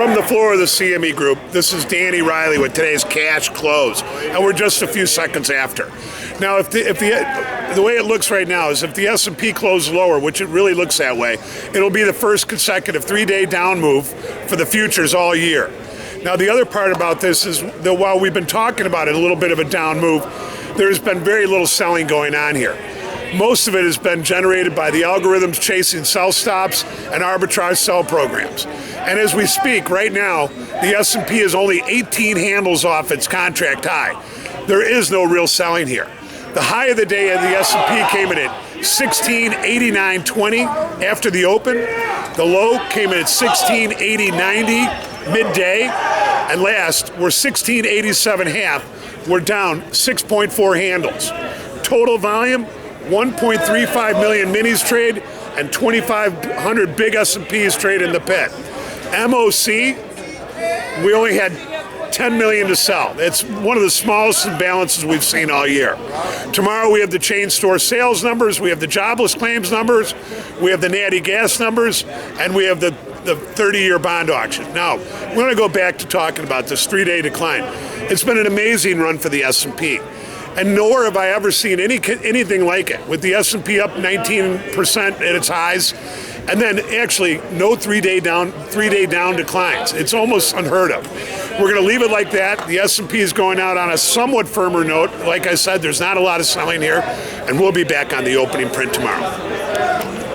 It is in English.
From the floor of the CME Group, this is Danny Riley with today's cash close, and we're just a few seconds after. Now, if the way it looks right now is if the S&P closes lower, which it really looks that way, it'll be the first consecutive three-day down move for the futures all year. Now, the other part about this is that while we've been talking about it, a little bit of a down move, there's been very little selling going on here. Most of it has been generated by the algorithms chasing sell stops and arbitrage sell programs. And as we speak right now, the S&P is only 18 handles off its contract high. There is no real selling here. The high of the day of the S&P came in at 1689.20 after the open. The low came in at 1680.90 midday. And last, we're 1687.5. We're down 6.4 handles. Total volume, 1.35 million minis trade and 2,500 big S&Ps trade in the pit. MOC, we only had 10 million to sell. It's one of the smallest imbalances we've seen all year. Tomorrow we have the chain store sales numbers, we have the jobless claims numbers, we have the natty gas numbers, and we have the 30-year bond auction. Now, we're going to go back to talking about this three-day decline. It's been an amazing run for the S&P. And nowhere have I ever seen anything like it, with the S&P up 19% at its highs, and then actually no three-day down declines. It's almost unheard of. We're going to leave it like that. The S&P is going out on a somewhat firmer note. Like I said, there's not a lot of selling here, and we'll be back on the opening print tomorrow.